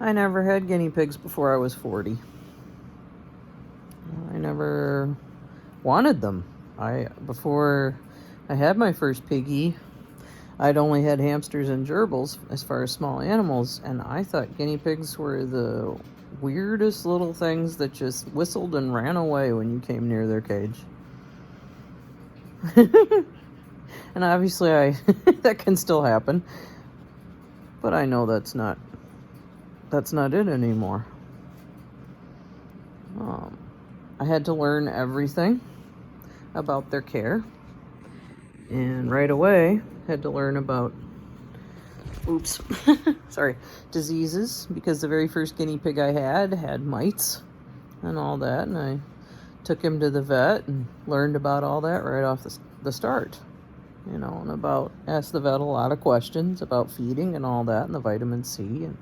I never had guinea pigs before I was 40. I never wanted them. Before I had my first piggy, I'd only had hamsters and gerbils as far as small animals, and I thought guinea pigs were the weirdest little things that just whistled and ran away when you came near their cage. And obviously that can still happen, but I know that's not it anymore. I had to learn everything about their care, and right away had to learn about diseases, because the very first guinea pig I had mites and all that, and I took him to the vet and learned about all that right off the start, and asked the vet a lot of questions about feeding and all that, and the vitamin C, and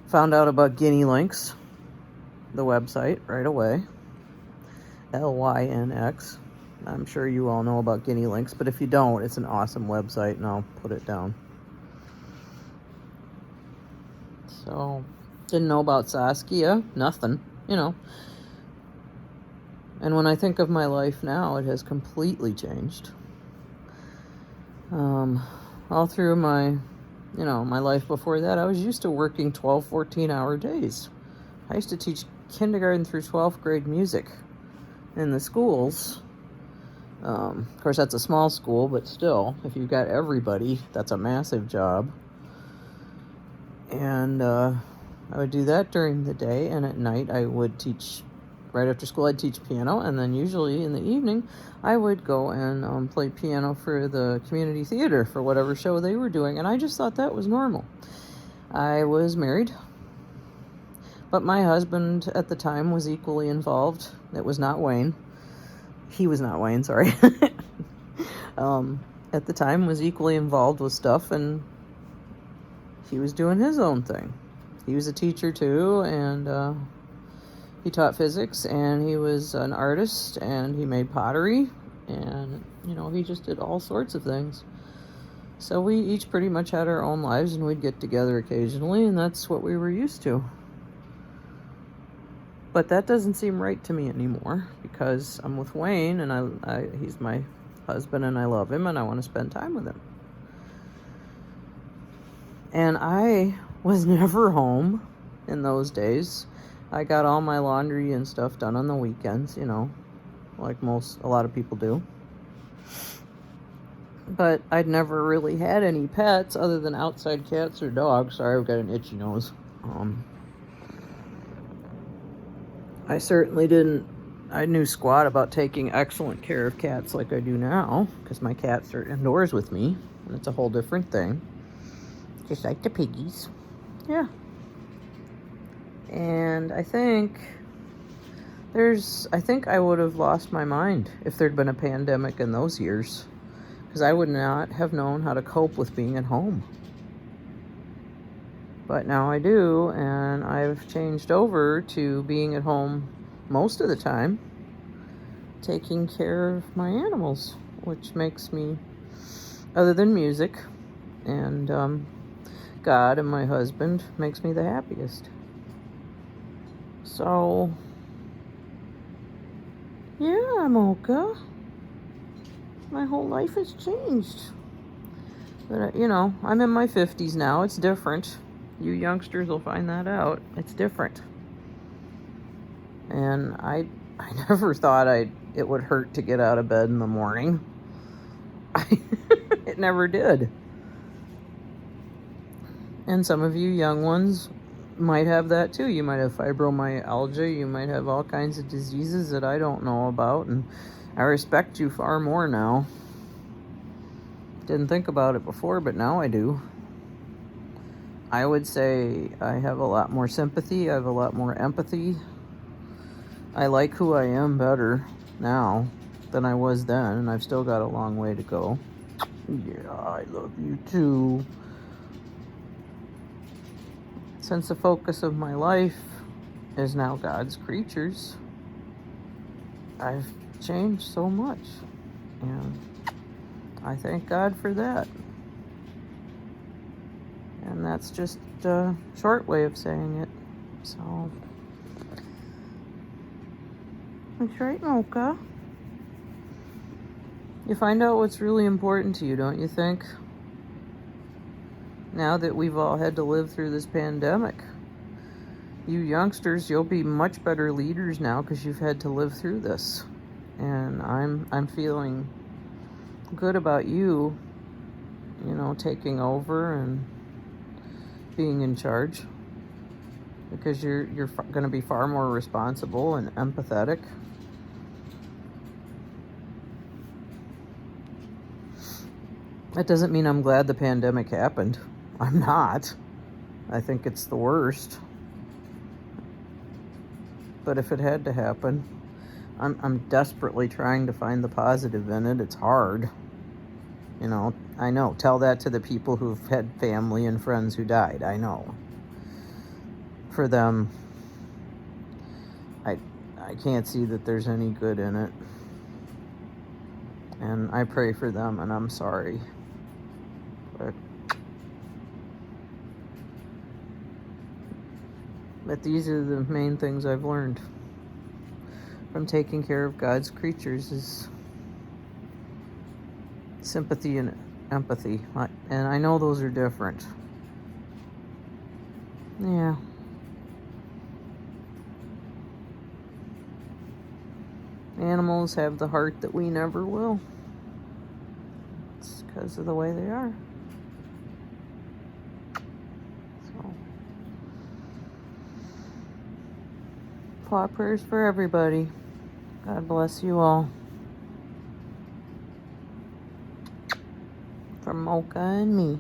found out about Guinea Links, the website, right away. LYNX. I'm sure you all know about Guinea Links, but if you don't, it's an awesome website, and I'll put it down. So, didn't know about Saskia, nothing, And when I think of my life now, it has completely changed. All through my life before that, I was used to working 12, 14-hour days. I used to teach kindergarten through 12th grade music in the schools. Of course, that's a small school, but still, if you've got everybody, that's a massive job. And I would do that during the day, and at night I would teach. Right after school, I'd teach piano, and then usually in the evening, I would go and play piano for the community theater for whatever show they were doing, and I just thought that was normal. I was married, but my husband at the time was equally involved. It was not Wayne. He was not Wayne, sorry. At the time was equally involved with stuff, and he was doing his own thing. He was a teacher too, and he taught physics, and he was an artist, and he made pottery, and he just did all sorts of things. So we each pretty much had our own lives, and we'd get together occasionally, and that's what we were used to. But that doesn't seem right to me anymore, because I'm with Wayne, and he's my husband, and I love him, and I want to spend time with him. And I was never home in those days. I got all my laundry and stuff done on the weekends, like a lot of people do. But I'd never really had any pets other than outside cats or dogs. Sorry, I've got an itchy nose. I certainly I knew squat about taking excellent care of cats like I do now, because my cats are indoors with me, and it's a whole different thing. Just like the piggies. Yeah. And I think I would have lost my mind if there'd been a pandemic in those years, because I would not have known how to cope with being at home. But now I do, and I've changed over to being at home most of the time, taking care of my animals, which makes me, other than music and God and my husband, makes me the happiest. So, yeah, Mocha, my whole life has changed. But, I'm in my 50s now. It's different. You youngsters will find that out. It's different. And I never thought it would hurt to get out of bed in the morning. It never did. And some of you young ones might have that too. You might have fibromyalgia. You might have all kinds of diseases that I don't know about. And I respect you far more now. Didn't think about it before, but now I do. I would say I have a lot more sympathy. I have a lot more empathy. I like who I am better now than I was then, and I've still got a long way to go. Yeah, I love you too. Since the focus of my life is now God's creatures, I've changed so much, and I thank God for that. And that's just a short way of saying it. So, that's right, Mocha. You find out what's really important to you, don't you think? Now that we've all had to live through this pandemic. You youngsters, you'll be much better leaders now because you've had to live through this. And I'm feeling good about you, taking over and being in charge, because you're going to be far more responsible and empathetic. That doesn't mean I'm glad the pandemic happened. I'm not. I think it's the worst. But if it had to happen, I'm desperately trying to find the positive in it. It's hard. I know. Tell that to the people who've had family and friends who died. I know. For them, I can't see that there's any good in it. And I pray for them, and I'm sorry. But these are the main things I've learned from taking care of God's creatures is sympathy and empathy. And I know those are different. Yeah. Animals have the heart that we never will. It's because of the way they are. So, paw prayers for everybody. God bless you all. From Mocha and me.